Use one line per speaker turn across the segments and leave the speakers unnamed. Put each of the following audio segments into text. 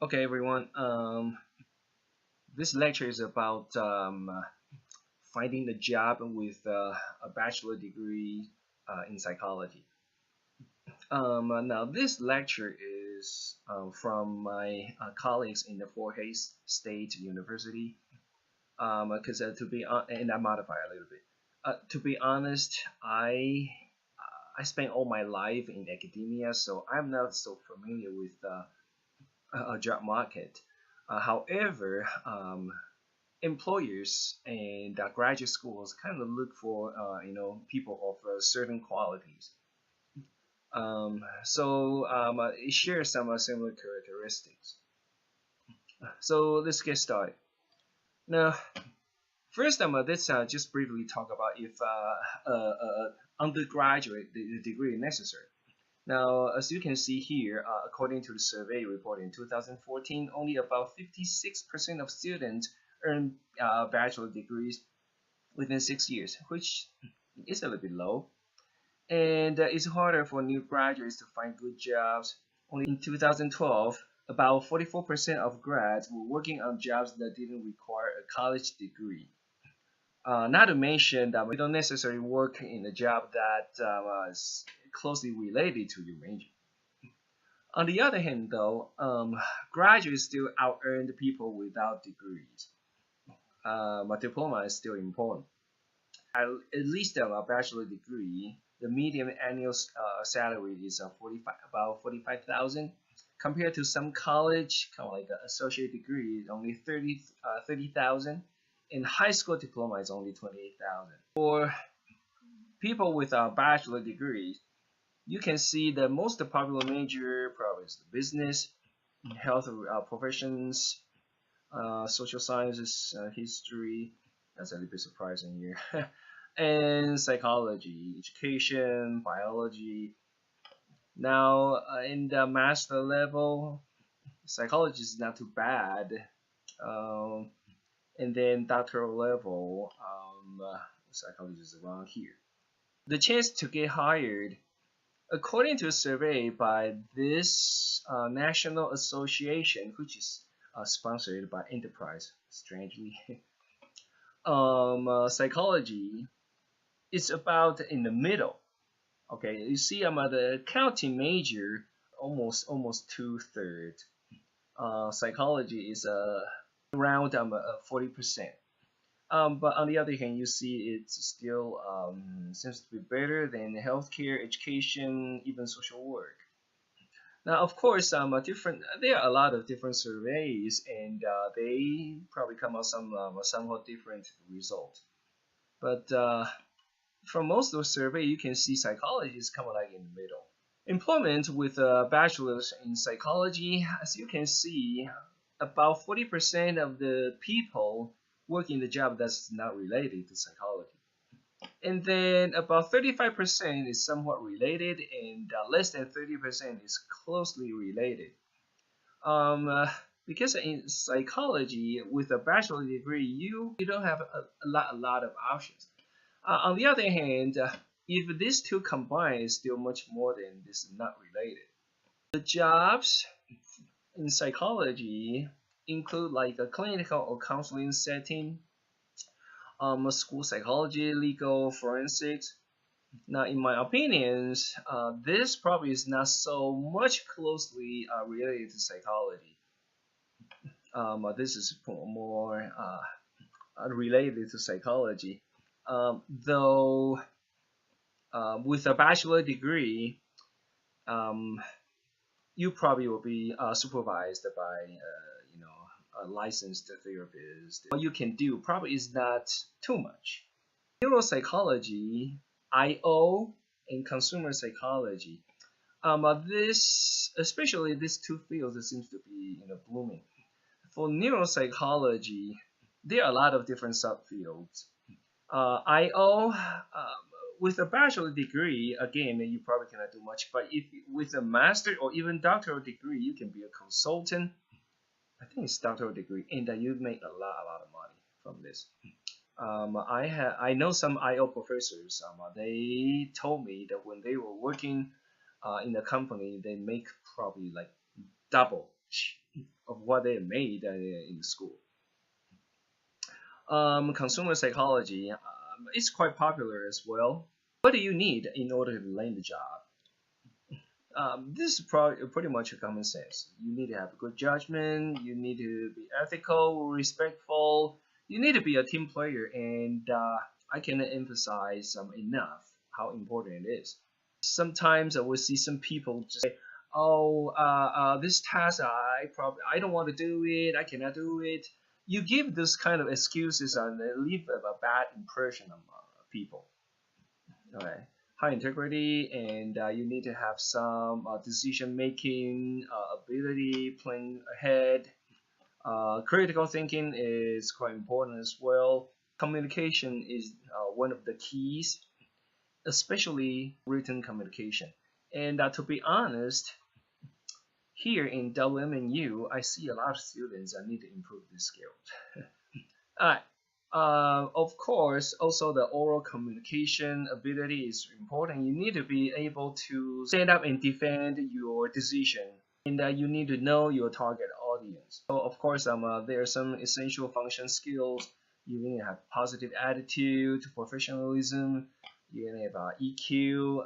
Okay, everyone. This lecture is about finding a job with a bachelor degree in psychology. Now, this lecture is from my colleagues in the Fort Hays State University. Because and I modify a little bit. To be honest, I spent all my life in academia, so I'm not so familiar with a job market. However, employers and graduate schools kind of look for people of certain qualities. It shares some similar characteristics. So let's get started. Now, first, let's just briefly talk about if undergraduate degree is necessary. Now, as you can see here, according to the survey report in 2014, only about 56% of students earn bachelor degrees within 6 years, which is a little bit low. And it's harder for new graduates to find good jobs. Only in 2012, about 44% of grads were working on jobs that didn't require a college degree. Not to mention that we don't necessarily work in a job that is closely related to your major. On the other hand, though, graduates still out-earn the people without degrees. A diploma is still important. At least a bachelor degree, the median annual salary is about 45,000, compared to some college, kind of like an associate degree, only 30,000, and high school diploma is only 28,000. For people with a bachelor degree, you can see the most popular major probably is the business, health professions, social sciences, history. That's a little bit surprising here. And psychology, education, biology. Now, in the master level, psychology is not too bad. Um, and then doctoral level, psychology is around here. The chance to get hired, according to a survey by this national association, which is sponsored by Enterprise, strangely, psychology is about in the middle. Okay, you see, I'm at the accounting major, almost 2/3. Psychology is around 40%. But on the other hand, you see it's still seems to be better than healthcare, education, even social work. Now, of course, there are a lot of different surveys, and they probably come out somewhat different result. But from most of the survey, you can see psychology is kind of like in the middle. Employment with a bachelor's in psychology, as you can see, about 40% of the people work in the job that's not related to psychology. And then about 35% is somewhat related, and less than 30% is closely related. Um, uh, because in psychology, with a bachelor degree, you don't have a lot of options. On the other hand, if these two combine, it's still much more than this is not related. The jobs in psychology include like a clinical or counseling setting, school psychology, legal, forensics. Now, in my opinions, this probably is not so much closely related to psychology. This is more related to psychology. Though with a bachelor degree, um, you probably will be supervised by a licensed therapist. What you can do probably is not too much. Neuropsychology, IO, and consumer psychology. This especially these two fields seems to be blooming. For neuropsychology, there are a lot of different subfields. IO, with a bachelor degree, again, you probably cannot do much. But if with a master or even doctoral degree, you can be a consultant. I think it's doctoral degree, and you make a lot of money from this. I know some IO professors. They told me that when they were working in a company, they make probably like double of what they made in the school. Consumer psychology is quite popular as well. What do you need in order to land the job? This is pretty much a common sense. You need to have good judgment. You need to be ethical, respectful. You need to be a team player, and I can emphasize enough how important it is. Sometimes I will see some people just say, "Oh, this task I don't want to do it. I cannot do it." You give this kind of excuses and they leave a bad impression on people. Okay. High integrity, and you need to have some decision making ability, plan ahead. Critical thinking is quite important as well. Communication is one of the keys, especially written communication. And to be honest, here in WMNU, I see a lot of students that need to improve this skill. Alright. Of course, also the oral communication ability is important. You need to be able to stand up and defend your decision, and you need to know your target audience. So, of course, there are some essential function skills. You need to have positive attitude, professionalism. You need to have EQ.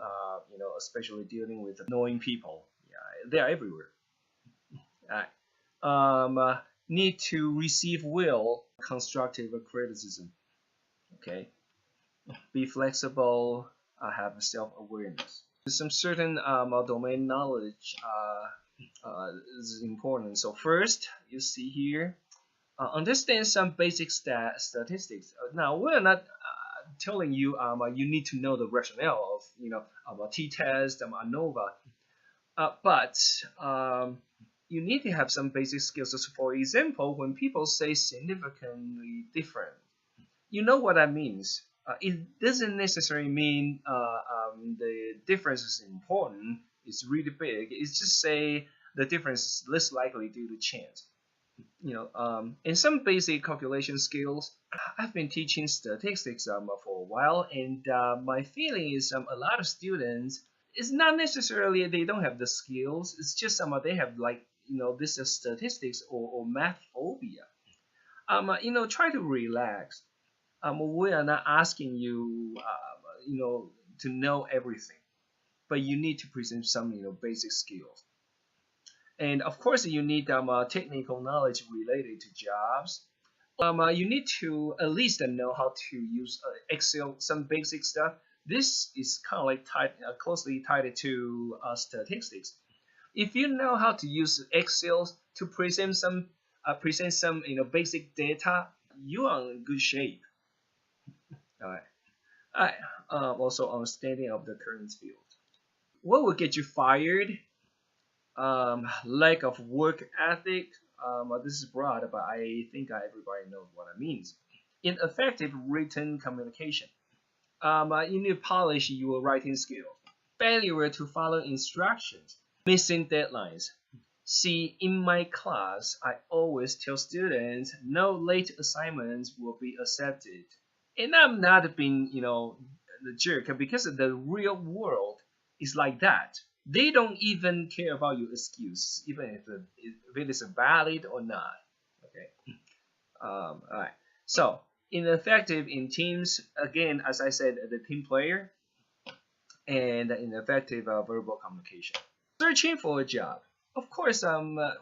Especially dealing with annoying people. Yeah, they're everywhere. Need to receive well constructive criticism. Okay, be flexible. Have self-awareness. Some certain domain knowledge is important. So first, you see here, understand some basic statistics. Now we're not telling you you need to know the rationale of a t-test, ANOVA, but you need to have some basic skills. So for example, when people say significantly different, you know what that means. It doesn't necessarily mean the difference is important, it's really big. It's just say the difference is less likely due to chance. And some basic calculation skills. I've been teaching statistics for a while, and my feeling is a lot of students, it's not necessarily they don't have the skills, it's just they have this is statistics or math phobia. Try to relax. We are not asking you, to know everything, but you need to present some, basic skills. And of course, you need technical knowledge related to jobs. You need to at least know how to use Excel, some basic stuff. This is kind of like closely tied to statistics. If you know how to use Excel to present some basic data, you are in good shape. All right. Also, understanding of the current field. What will get you fired? Lack of work ethic. This is broad, but I think everybody knows what it means. Ineffective written communication. You need to polish your writing skill. Failure to follow instructions. Missing deadlines. See, in my class, I always tell students no late assignments will be accepted. And I'm not being, the jerk, because the real world is like that. They don't even care about your excuse, even if it is valid or not. Okay. All right. So, ineffective in teams, again, as I said, the team player, and ineffective verbal communication. Searching for a job. Of course,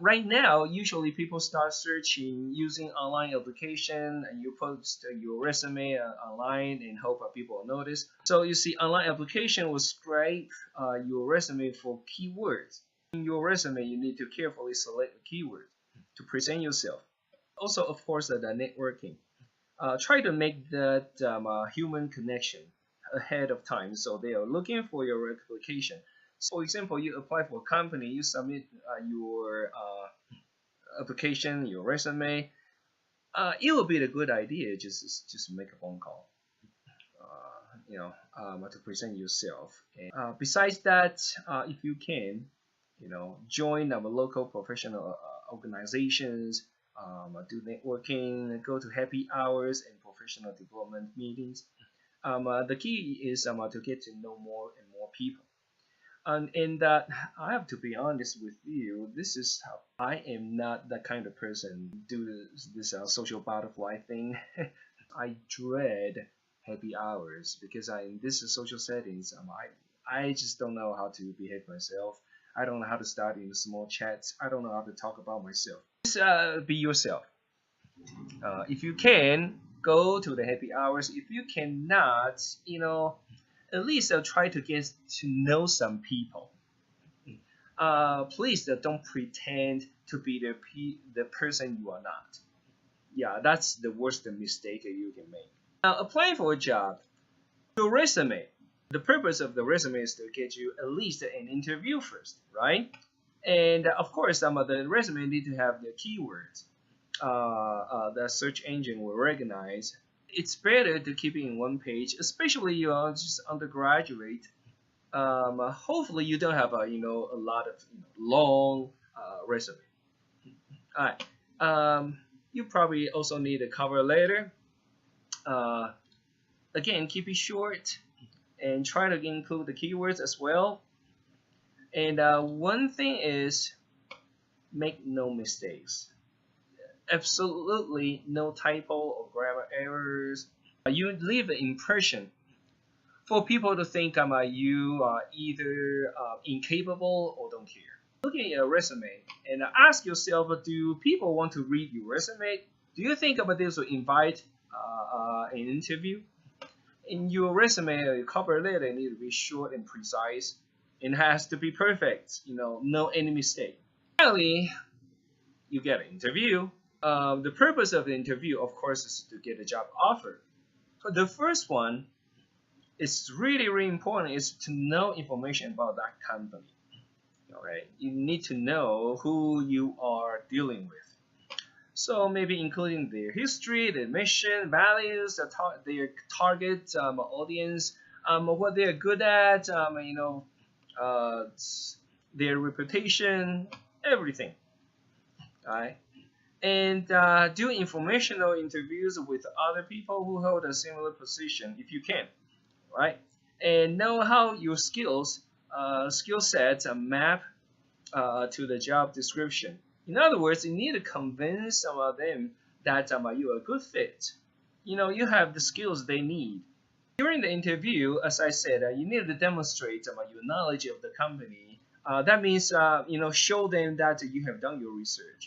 right now, usually people start searching using online application, and you post your resume online and hope people will notice. So you see, online application will scrape your resume for keywords. In your resume, you need to carefully select the keywords to present yourself. Also, of course, the networking. Try to make that human connection ahead of time, so they are looking for your application. So, for example, you apply for a company, you submit your application, your resume. It will be a good idea just make a phone call, to present yourself. And, besides that, if you can, join local professional organizations, do networking, go to happy hours and professional development meetings. The key is to get to know more and more people. And in that, I have to be honest with you. This is how I am not that kind of person. Do this social butterfly thing. I dread happy hours because in this social settings, I just don't know how to behave myself. I don't know how to start in small chats. I don't know how to talk about myself. Just be yourself. If you can, go to the happy hours. If you cannot, at least try to get to know some people. Please don't pretend to be the person you are not. Yeah, that's the worst mistake you can make. Now, applying for a job, your resume. The purpose of the resume is to get you at least an interview first, right? And of course, some of the resume need to have the keywords the search engine will recognize. It's better to keep it in one page, especially you are just undergraduate. Hopefully, you don't have a lot of long resume. All right. You probably also need a cover letter. Uh, Again, keep it short and try to include the keywords as well. And one thing is make no mistakes. Absolutely no typo or grammar errors. You leave the impression for people to think you are either incapable or don't care. Look at your resume and ask yourself, do people want to read your resume? Do you think this will invite an interview? In your resume or your cover letter need to be short and precise. It has to be perfect, no any mistake. Finally, you get an interview. The purpose of the interview, of course, is to get a job offer. But the first one is really, really important is to know information about that company. Okay, you need to know who you are dealing with. So maybe including their history, their mission, values, their target audience, what they're good at, their reputation, everything. Right? And do informational interviews with other people who hold a similar position if you can, right? And know how your skill sets map to the job description. In other words, you need to convince some of them that you are a good fit. You have the skills they need. During the interview, as I said, you need to demonstrate your knowledge of the company. That means, show them that you have done your research.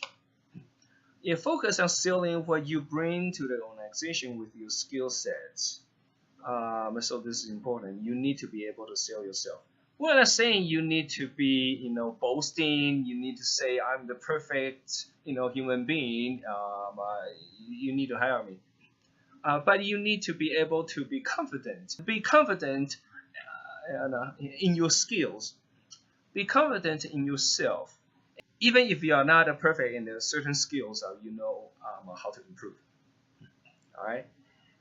You focus on selling what you bring to the organization with your skill sets. So this is important. You need to be able to sell yourself. We're not saying you need to be, boasting. You need to say I'm the perfect, human being. You need to hire me. But you need to be able to be confident. Be confident in your skills. Be confident in yourself. Even if you are not perfect in certain skills, you know how to improve. All right.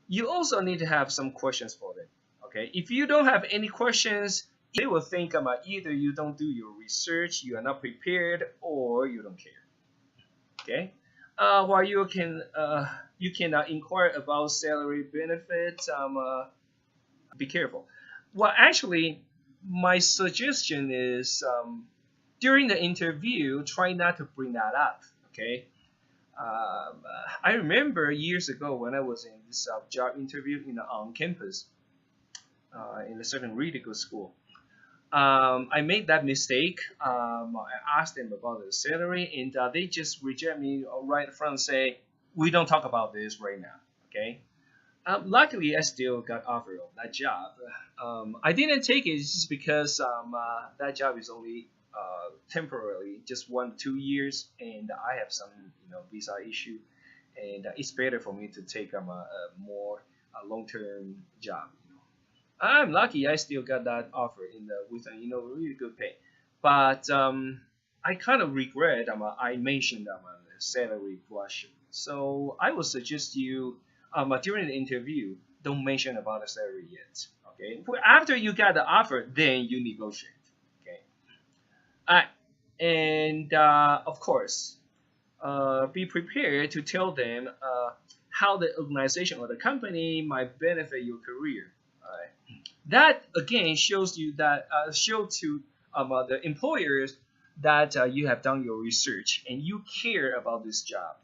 You also need to have some questions for them. Okay. If you don't have any questions, they will think either you don't do your research, you are not prepared, or you don't care. Okay. While you can inquire about salary benefits, be careful. Well, actually, my suggestion is during the interview, try not to bring that up. Okay. I remember years ago when I was in this job interview on campus in a certain really good school. I made that mistake. I asked them about the salary, and they just reject me right in front and say, "We don't talk about this right now." Okay. Luckily, I still got offered on that job. I didn't take it just because that job is only temporarily, just 1-2 years, and I have some visa issue, and it's better for me to take a more long-term job. I'm lucky I still got that offer with a really good pay, but I kind of regret I mentioned the salary question. So I would suggest you during the interview don't mention about the salary yet. Okay, after you got the offer, then you negotiate. Okay, and of course, be prepared to tell them how the organization or the company might benefit your career. That again shows you that show to about the employers that you have done your research and you care about this job.